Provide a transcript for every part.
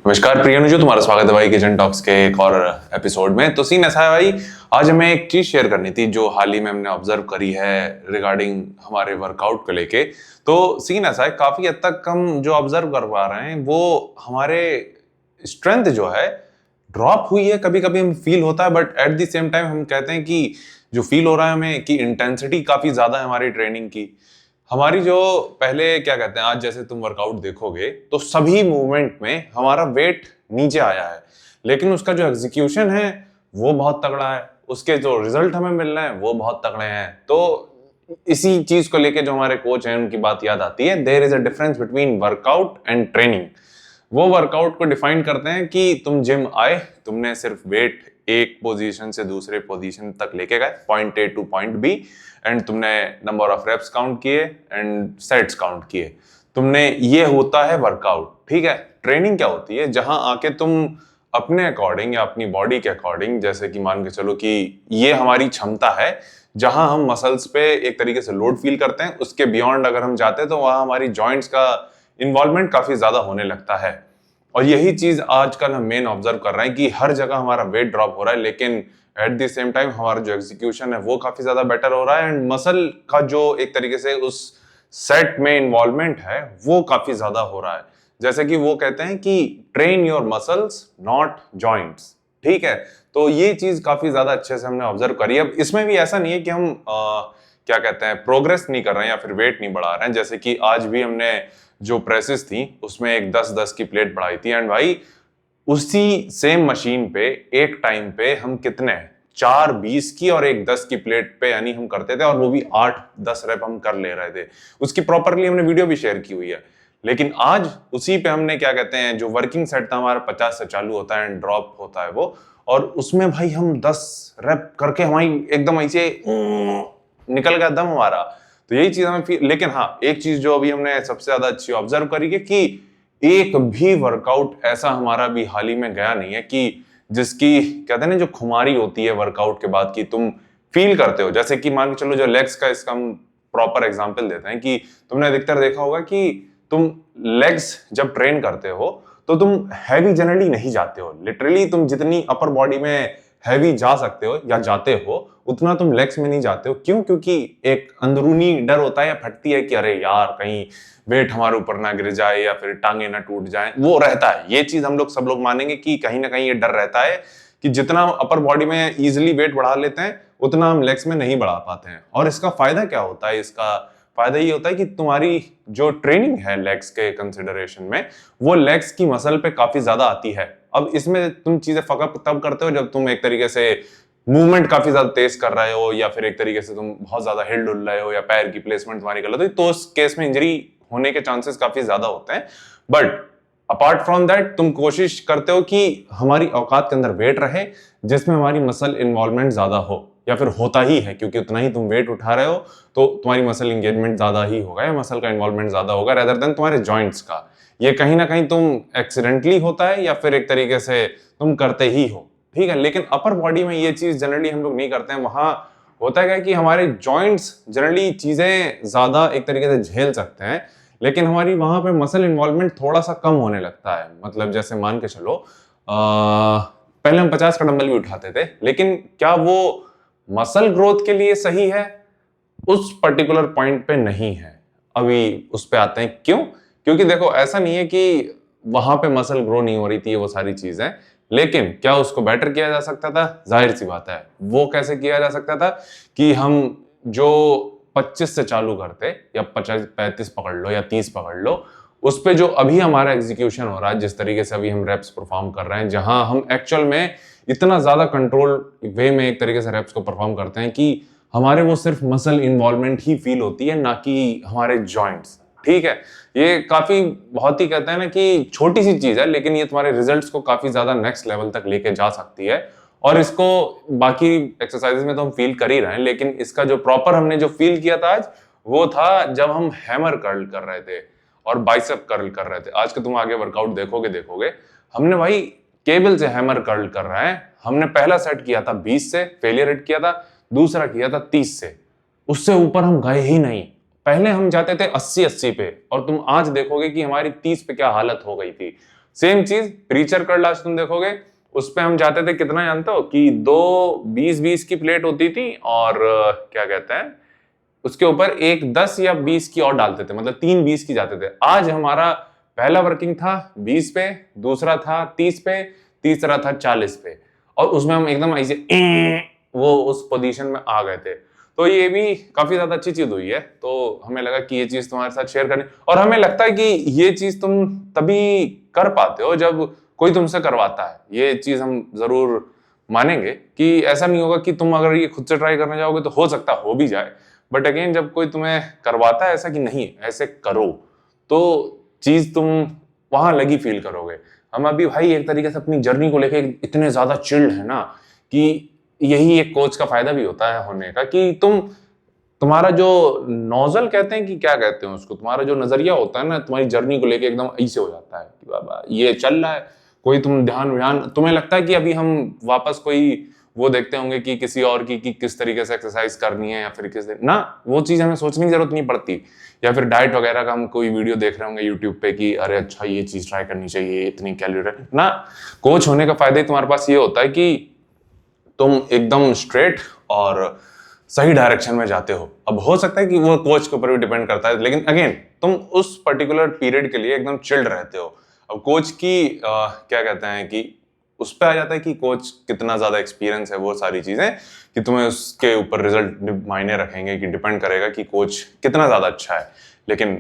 नमस्कार प्रियनुजो, तुम्हारा स्वागत है भाई किचन टॉक्स के एक और एपिसोड में। तो सीन ऐसा है भाई, आज हमें एक चीज शेयर करनी थी जो हाल ही में हमने ऑब्जर्व करी है रिगार्डिंग हमारे वर्कआउट को लेके। तो सीन ऐसा है, काफी हद तक हम जो ऑब्जर्व कर पा रहे हैं वो हमारे स्ट्रेंथ जो है ड्रॉप हुई है। कभी कभी हम फील होता है, but at the same time हम कहते हैं कि जो फील हो रहा है हमें कि इंटेंसिटी काफी ज्यादा है हमारी ट्रेनिंग की। हमारी जो पहले क्या कहते हैं, आज जैसे तुम वर्कआउट देखोगे तो सभी मूवमेंट में हमारा वेट नीचे आया है, लेकिन उसका जो एग्जीक्यूशन है वो बहुत तगड़ा है, उसके जो रिजल्ट हमें मिल रहे हैं वो बहुत तगड़े हैं। तो इसी चीज को लेके जो हमारे कोच हैं उनकी बात याद आती है, there is a difference between workout and training. वो वर्कआउट को डिफाइन करते हैं कि तुम जिम आए, तुमने सिर्फ वेट एक पोजीशन से दूसरे पोजीशन तक लेके गए, point A to point B, and तुमने नंबर ऑफ रेप्स काउंट किए एंड सेट्स काउंट किए, तुमने ये होता है वर्कआउट। ठीक है, ट्रेनिंग क्या होती है, जहां आके तुम अपने अकॉर्डिंग या अपनी बॉडी के अकॉर्डिंग, जैसे कि मान के चलो कि ये हमारी क्षमता है जहां हम मसल्स पे एक तरीके से लोड फील करते हैं, उसके बियॉन्ड अगर हम जाते हैं तो वहां हमारी जॉइंट्स का इन्वॉल्वमेंट काफी ज्यादा होने लगता है। और यही चीज आजकल हम मेन ऑब्जर्व कर रहे हैं कि हर जगह हमारा वेट ड्रॉप हो रहा है, लेकिन एट द सेम टाइम हमारा जो एग्जीक्यूशन है वो काफी ज्यादा बेटर हो रहा है, एंड मसल का जो एक तरीके से उस सेट में इन्वॉल्वमेंट है वो काफी ज्यादा हो रहा है। जैसे कि वो कहते हैं कि train your muscles not joints. ठीक है, तो ये चीज काफी ज्यादा अच्छे से हमने ऑब्जर्व करी। अब इसमें भी ऐसा नहीं है कि हम क्या कहते हैं प्रोग्रेस नहीं कर रहे हैं या फिर वेट नहीं बढ़ा रहे हैं। जैसे कि आज भी हमने जो प्रेसेस थी उसमें एक 10-10 की प्लेट बढ़ाई थी, एंड भाई उसी सेम मशीन पे एक टाइम पे हम कितने 4-20 की और एक 10 की प्लेट पे यानी हम करते थे, और वो भी 8-10 रेप हम कर ले रहे थे। उसकी प्रॉपरली हमने वीडियो भी शेयर की हुई है। लेकिन आज उसी पे हमने क्या कहते हैं, जो वर्किंग सेट था हमारा 50 से चालू होता है एंड ड्रॉप होता है वो, और उसमें भाई हम 10 रेप करके हमारी एकदम ऐसे निकल गया दम हमारा। तो यही चीज हमें लेकिन हाँ, एक चीज जो अभी हमने सबसे ज्यादा अच्छी ऑब्जर्व करी है कि एक भी वर्कआउट ऐसा हमारा भी हाल ही में गया नहीं है कि जिसकी कहते हैं ना जो खुमारी होती है वर्कआउट के बाद की तुम फील करते हो। जैसे कि मान के चलो जो लेग्स का, इसका हम प्रॉपर एग्जांपल देते हैं कि तुमने अधिकतर देखा होगा कि तुम लेग्स जब ट्रेन करते हो तो तुम हैवी जनरली नहीं जाते हो। लिटरली तुम जितनी अपर बॉडी में हैवी जा सकते हो या जाते हो उतना तुम लेग्स में नहीं जाते हो। क्यों? क्योंकि एक अंदरूनी डर होता है या फटती है कि अरे यार कहीं वेट हमारे ऊपर ना गिर जाए या फिर टांगे ना टूट जाए, वो रहता है। ये चीज हम लोग सब लोग मानेंगे कि कहीं ना कहीं ये डर रहता है कि जितना हम अपर बॉडी में इजिली वेट बढ़ा लेते हैं उतना हम लेग्स में नहीं बढ़ा पाते हैं। और इसका फायदा क्या होता है? इसका फायदा ये होता है कि तुम्हारी जो ट्रेनिंग है लेग्स के कंसिडरेशन में, वो लेग्स की मसल पे काफी ज्यादा आती है। अब इसमें तुम चीजें फकअप तब करते हो जब तुम एक तरीके से मूवमेंट काफी ज्यादा तेज कर रहे हो, या फिर एक तरीके से तुम बहुत ज्यादा हिल डुल रहे हो, या पैर की प्लेसमेंट तुम्हारी गलत हो, तो उस केस में इंजरी होने के चांसेस काफी ज्यादा होते हैं। बट अपार्ट फ्रॉम दैट तुम कोशिश करते हो कि हमारी औकात के अंदर वेट रहे जिसमें हमारी मसल इन्वॉल्वमेंट ज्यादा हो, या फिर होता ही है क्योंकि उतना ही तुम वेट उठा रहे हो तो तुम्हारी मसल एंगेजमेंट ज्यादा ही होगा या मसल का इन्वॉल्वमेंट ज्यादा होगा रेदर देन तुम्हारे जॉइंट्स का। ये कहीं ना कहीं तुम एक्सीडेंटली होता है या फिर एक तरीके से तुम करते ही हो। ठीक है, लेकिन अपर बॉडी में ये चीज जनरली हम लोग नहीं करते हैं। वहां होता है कि हमारे जॉइंट्स जनरली चीजें ज्यादा एक तरीके से झेल सकते हैं, लेकिन हमारी वहां पे मसल इन्वॉल्वमेंट थोड़ा सा कम होने लगता है। मतलब जैसे मान के चलो पहले हम 50 का डंबल भी उठाते थे, लेकिन क्या वो मसल ग्रोथ के लिए सही है? उस पर्टिकुलर पॉइंट पे नहीं है। अभी उस पे आते हैं क्यों? क्योंकि देखो ऐसा नहीं है कि वहां पे मसल ग्रो नहीं हो रही थी, वो सारी चीजें, लेकिन क्या उसको बेटर किया जा सकता था? जाहिर सी बात है। वो कैसे किया जा सकता था कि हम जो 25 से चालू करते या 50-35 पकड़ लो या 30 पकड़ लो, उस पे जो अभी हमारा एग्जीक्यूशन हो रहा है, जिस तरीके से अभी हम रेप्स परफॉर्म कर रहे हैं, जहां हम एक्चुअल में इतना ज्यादा कंट्रोल वे में एक तरीके से रेप्स को परफॉर्म करते हैं कि हमारे वो सिर्फ मसल इन्वॉल्वमेंट ही फील होती है, ना कि हमारे जॉइंट्स। ठीक है, ये काफी बहुत ही कहते हैं ना कि छोटी सी चीज है, लेकिन ये तुम्हारे रिजल्ट्स को काफी ज्यादा नेक्स्ट लेवल तक लेके जा सकती है। और इसको बाकी एक्सरसाइजेस में तो हम फील कर ही रहे हैं, लेकिन इसका जो प्रॉपर हमने जो फील किया था आज, वो था जब हम हैमर कर्ल कर रहे थे और बाइसेप कर्ल कर रहे थे। आज के तुम आगे वर्कआउट देखोगे हमने भाई केबल से हैमर कर्ल कर रहे हैं। हमने पहला सेट किया था 20 से, फेलियर रेट किया था, दूसरा किया था 30 से, उससे ऊपर हम गए ही नहीं। पहले हम जाते थे 80-80 पे, और तुम आज देखोगे कि हमारी 30 पे क्या हालत हो गई थी। सेम चीज प्रीचर कर लास्ट तुम देखोगे, उस पे हम जाते थे कितना जानते हो कि 2 20-20 की प्लेट होती थी और क्या कहते हैं उसके ऊपर एक 10 या 20 की और डालते थे, मतलब 3 20 की जाते थे। आज हमारा पहला वर्किंग था 20 पे, दूसरा था 30 पे, तीसरा था 40 पे, और उसमें हम एकदम ऐसे वो उस पोजीशन में आ गए थे। तो ये भी काफी ज्यादा अच्छी चीज हुई है, तो हमें लगा कि ये चीज तुम्हारे साथ शेयर करनी, और हमें लगता है कि ये चीज तुम तभी कर पाते हो जब कोई तुमसे करवाता है। ये चीज हम जरूर मानेंगे कि ऐसा नहीं होगा कि तुम अगर ये खुद से ट्राई करने जाओगे तो हो सकता हो भी जाए, बट अगेन जब कोई तुम्हें करवाता है ऐसा कि नहीं ऐसे करो, तो चीज तुम वहां लगी फील करोगे। हम अभी भाई एक तरीके से अपनी जर्नी को लेके इतने ज्यादा चिल्ड है ना कि यही एक कोच का फायदा भी होता है होने का कि तुम्हारा जो नोजल कहते हैं कि क्या कहते हैं उसको, तुम्हारा जो नजरिया होता है ना तुम्हारी जर्नी को लेके एकदम ऐसे हो जाता है कि बाबा ये चल रहा है, कोई तुम ध्यान तुम्हें लगता है कि अभी हम वापस कोई वो देखते होंगे कि किसी और की कि किस तरीके से एक्सरसाइज करनी है या फिर किस दिन ना, वो चीज हमें सोचने की जरूरत नहीं पड़ती। या फिर डाइट वगैरह का हम कोई वीडियो देख रहे होंगे यूट्यूब पे कि अरे अच्छा ये चीज ट्राई करनी चाहिए, इतनी कैलोरी ना। कोच होने का फायदा ही तुम्हारे पास ये होता है कि तुम एकदम स्ट्रेट और सही डायरेक्शन में जाते हो। अब हो सकता है कि वो कोच के ऊपर भी डिपेंड करता है, लेकिन अगेन तुम उस पर्टिकुलर पीरियड के लिए एकदम चिल्ड रहते हो। अब कोच की क्या कहते हैं कि उस पर आ जाता है कि कोच कितना ज्यादा एक्सपीरियंस है, वो सारी चीजें कि तुम्हें उसके ऊपर रिजल्ट मायने रखेंगे कि डिपेंड करेगा कि कोच कितना ज्यादा अच्छा है। लेकिन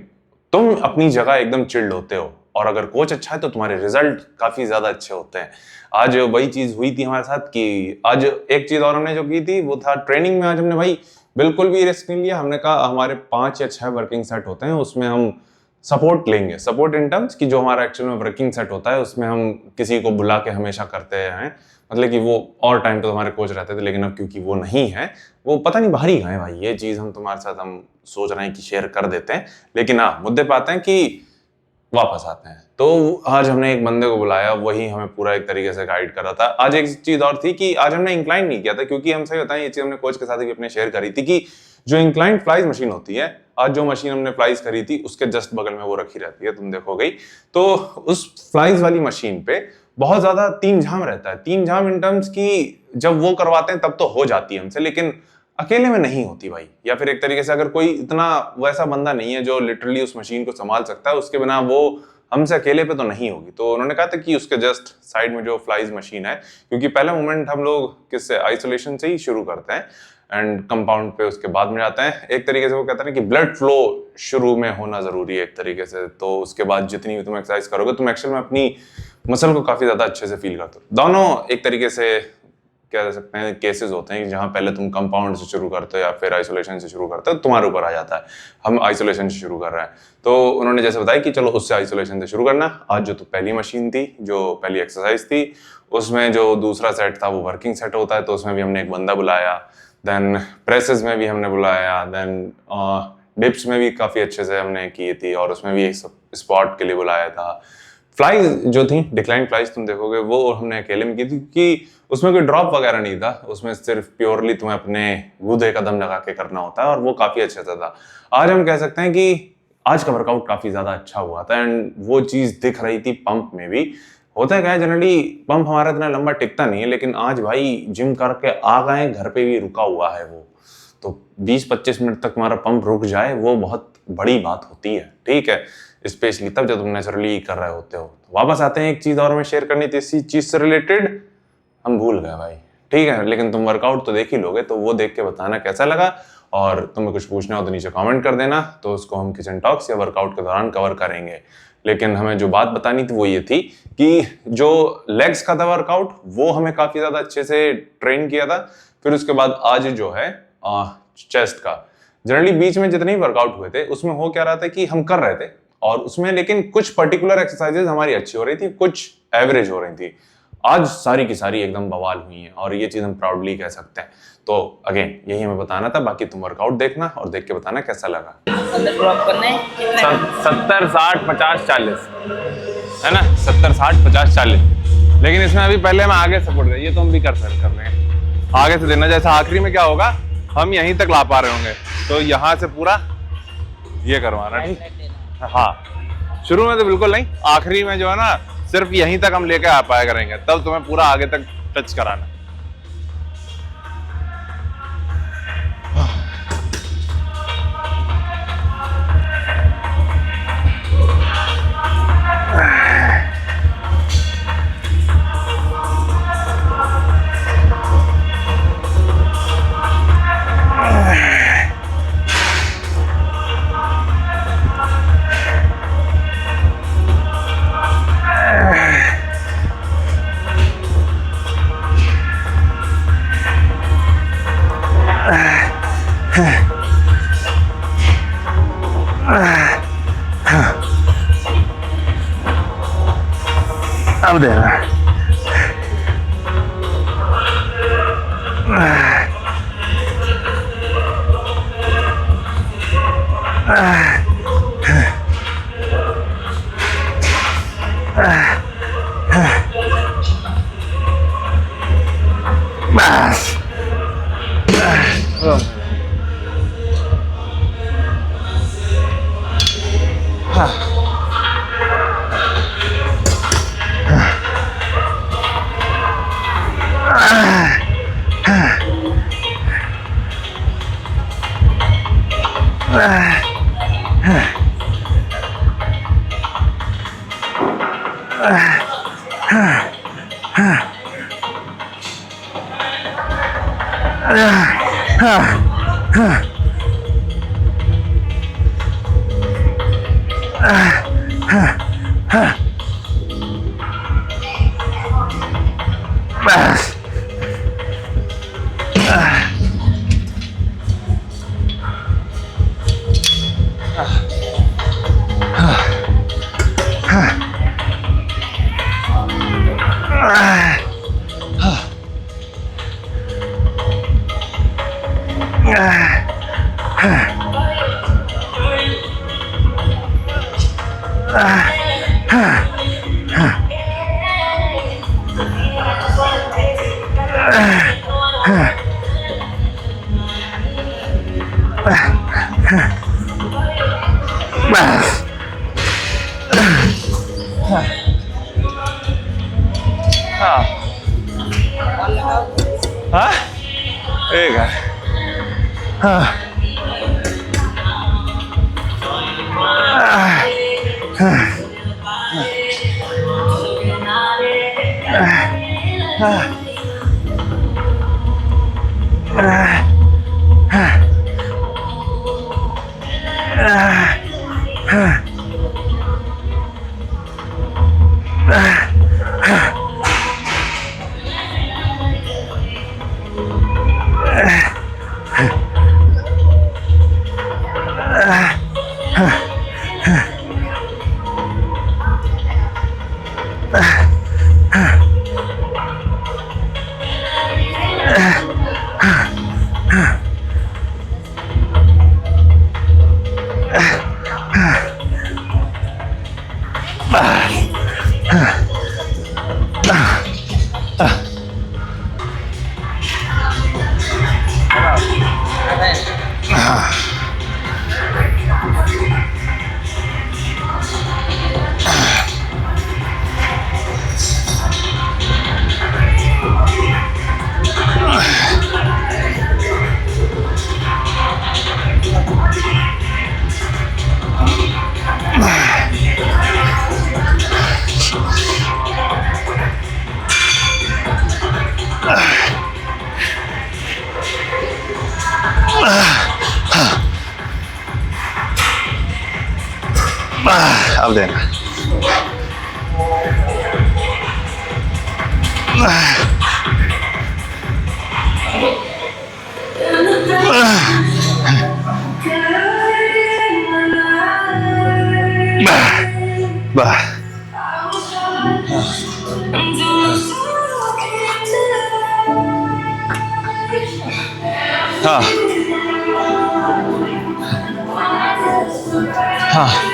तुम अपनी जगह एकदम चिल्ड होते हो, और अगर कोच अच्छा है तो तुम्हारे रिजल्ट काफी ज्यादा अच्छे होते हैं। आज वही चीज हुई थी हमारे साथ कि आज एक चीज और हमने जो की थी वो था ट्रेनिंग में। आज हमने भाई बिल्कुल भी रिस्क नहीं लिया, हमने कहा हमारे 5 या 6 वर्किंग सेट होते हैं, उसमें हम सपोर्ट लेंगे। सपोर्ट इन टर्म्स कि जो हमारा एक्चुअल में वर्किंग सेट होता है उसमें हम किसी को बुला के हमेशा करते हैं, मतलब कि वो और टाइम पे हमारे कोच रहते थे, लेकिन अब क्योंकि वो नहीं है, वो पता नहीं बाहर ही गए भाई। ये चीज हम तुम्हारे साथ हम सोच रहे हैं कि शेयर कर देते हैं, लेकिन हाँ मुद्दे पे आते हैं कि वापस आते हैं। तो आज हमने एक बंदे को बुलाया, वही हमें पूरा एक तरीके से गाइड कर रहा था। आज एक चीज और थी कि आज हमने इंक्लाइन नहीं किया था, क्योंकि हम सही बताएं ये चीज हमने कोच के साथ भी अपने शेयर करी थी कि जो इंक्लाइन फ्लाइज मशीन होती है, आज जो मशीन हमने फ्लाइज करी थी उसके जस्ट बगल में वो रखी रहती है, तुम देखोगे। तो उस फ्लाइज वाली मशीन पे बहुत ज्यादा तीन झाम रहता है। तीन झाम इन टर्म्स की जब वो करवाते हैं तब तो हो जाती है हमसे, लेकिन अकेले में नहीं होती भाई। या फिर एक तरीके से अगर कोई इतना वैसा बंदा नहीं है जो लिटरली उस मशीन को संभाल सकता है, उसके बिना वो हमसे अकेले पे तो नहीं होगी। तो उन्होंने कहा था कि उसके जस्ट साइड में जो फ्लाइज मशीन है, क्योंकि पहला मोमेंट हम लोग किससे आइसोलेशन से ही शुरू करते हैं एंड कंपाउंड पे उसके बाद में जाते हैं। एक तरीके से वो कहते हैं कि ब्लड फ्लो शुरू में होना जरूरी है एक तरीके से, तो उसके बाद जितनी भी तुम एक्सरसाइज करोगे तुम एक्चुअल में अपनी मसल को काफी ज्यादा अच्छे से फील करते हो। दोनों एक तरीके से क्या कह सकते हैं केसेस होते हैं जहां पहले तुम कंपाउंड से शुरू करते हो या फिर आइसोलेशन से शुरू करते हो, तुम्हारे ऊपर आ जाता है। हम आइसोलेशन से शुरू कर रहे हैं, तो उन्होंने जैसे बताया कि चलो उससे आइसोलेशन से शुरू करना। आज जो तो पहली मशीन थी, जो पहली एक्सरसाइज थी, उसमें जो दूसरा सेट था वो वर्किंग सेट होता है, तो उसमें भी हमने एक बंदा बुलाया। देन प्रेसेस में भी हमने बुलाया, देन डिप्स में भी काफी अच्छे से हमने की थी, और उसमें भी एक स्पॉट के लिए बुलाया था। फ्लाइज जो थी डिक्लाइन फ्लाइज तुम देखोगे वो हमने अकेले में की थी, क्योंकि उसमें कोई ड्रॉप वगैरह नहीं था, उसमें सिर्फ प्योरली तुम्हें अपने गूदे कदम लगा के करना होता है, और वो काफी अच्छा था। आज हम कह सकते हैं कि आज का वर्कआउट काफी ज्यादा अच्छा हुआ था, एंड वो चीज दिख रही थी पंप में भी। होता है क्या है जनरली पंप हमारा इतना लंबा टिकता नहीं है, लेकिन आज भाई जिम करके आ गए घर पे भी रुका हुआ है वो, तो 20-25 मिनट तक हमारा पंप रुक जाए वो बहुत बड़ी बात होती है, ठीक है, स्पेशली तब जब तुम नेचुरली कर रहे होते हो। वापस आते हैं, एक चीज और हमें शेयर करनी थी इसी चीज से रिलेटेड, हम भूल गए भाई, ठीक है, लेकिन तुम वर्कआउट तो देख ही लोगे, तो वो देख के बताना कैसा लगा, और तुम्हें कुछ पूछना हो तो नीचे कमेंट कर देना, तो उसको हम किचन टॉक्स या वर्कआउट के दौरान कवर करेंगे। लेकिन हमें जो बात बतानी थी वो ये थी कि जो लेग्स का था वर्कआउट वो हमें काफी ज्यादा अच्छे से ट्रेन किया था। फिर उसके बाद आज जो है चेस्ट का, जनरली बीच में जितने भी वर्कआउट हुए थे उसमें हो क्या रहा था कि हम कर रहे थे, और उसमें लेकिन कुछ पर्टिकुलर एक्सरसाइजेज हमारी अच्छी हो रही थी, कुछ एवरेज हो रही थी। आज सारी की सारी एकदम बवाल हुई हैं, और ये चीज हम प्राउडली कह सकते हैं। तो अगेन यही हमें बताना था, बाकी तुम वर्कआउट देखना और देख के बताना कैसा लगा। 70 60 50 40 है ना, 70 60 50 40, लेकिन इसमें अभी पहले हम आगे सपोर्ट दें, ये तो हम भी कर रहे हैं, आगे से देना। जैसा आखिरी में क्या होगा, हम यहीं तक ला पा रहे होंगे, तो यहाँ से पूरा ये करवाना, हाँ, शुरू में तो बिल्कुल नहीं, आखिरी में जो है ना सिर्फ यहीं तक हम लेके आ पाया करेंगे, तब तुम्हें पूरा आगे तक टच कराना। अब देना। बस। बस। हाँ एक है। अब देना। वाह। हाँ हाँ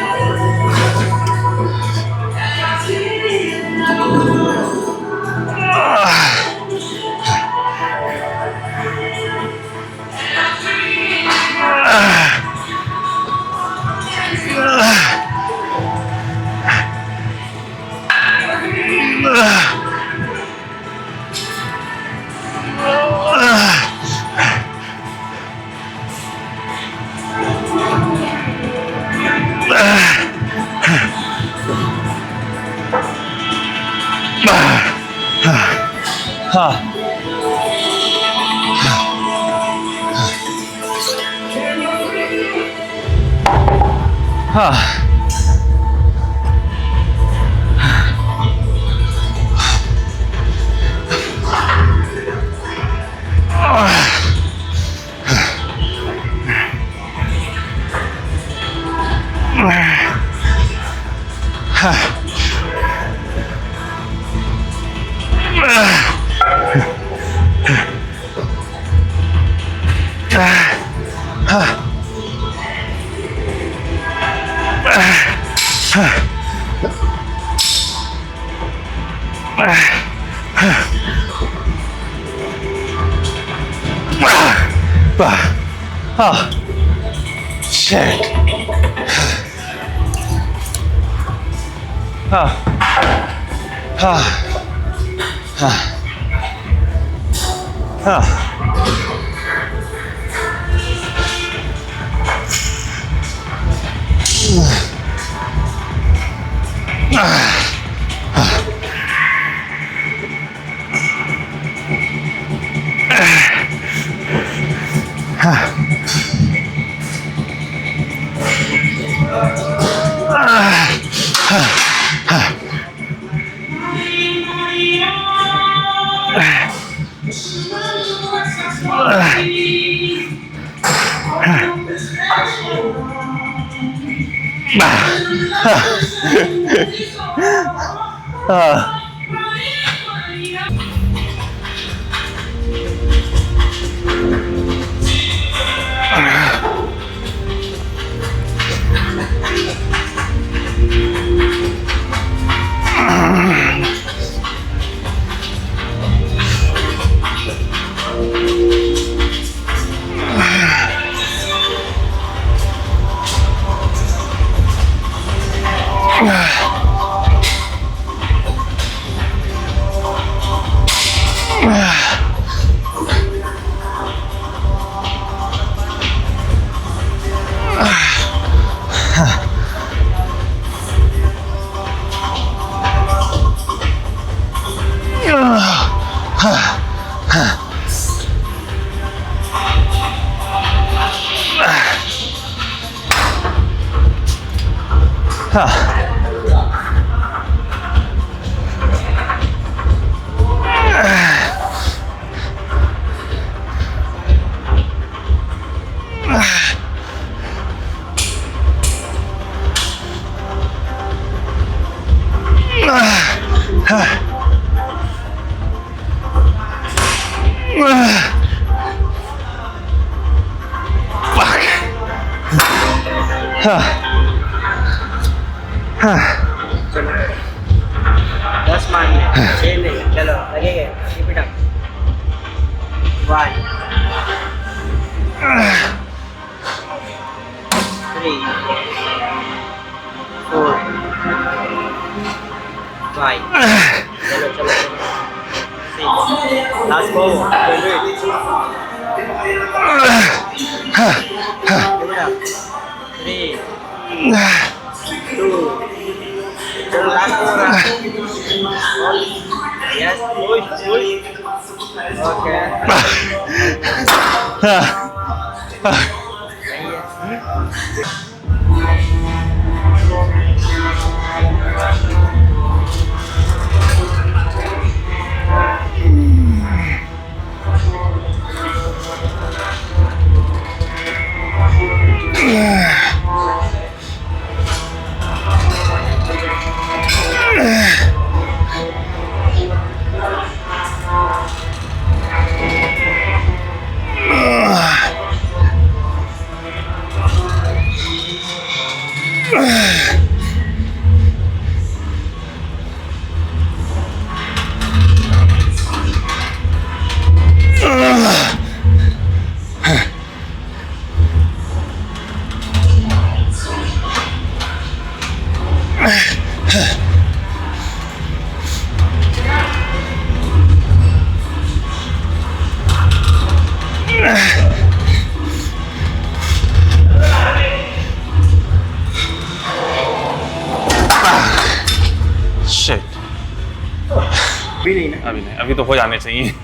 Shit. दस मारने 6 नहीं, चलो लगेगा, keep it up. 1 3 4 5 चलो चलो 6 last go, do it. Keep it up. 3 2 last go. Yes, push. Okay. अभी नहीं ना। अभी नहीं, अभी तो हो जाने चाहिए।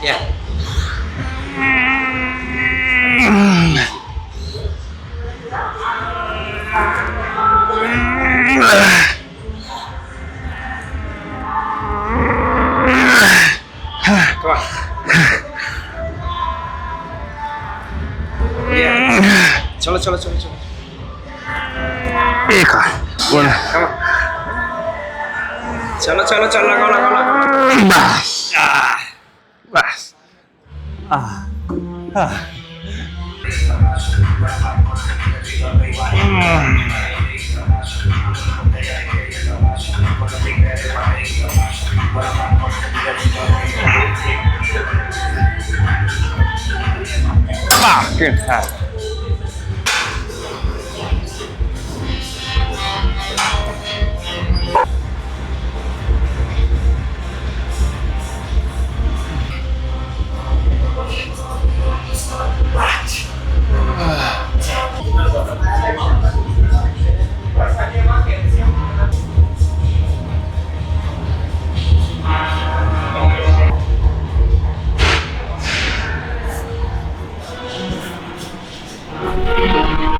Yeah. Come on. Yeah. चलो चलो चलो चलो। एक Come on. चलो चलो चलो लगाओ लगाओ लगाओ। बस बस Good.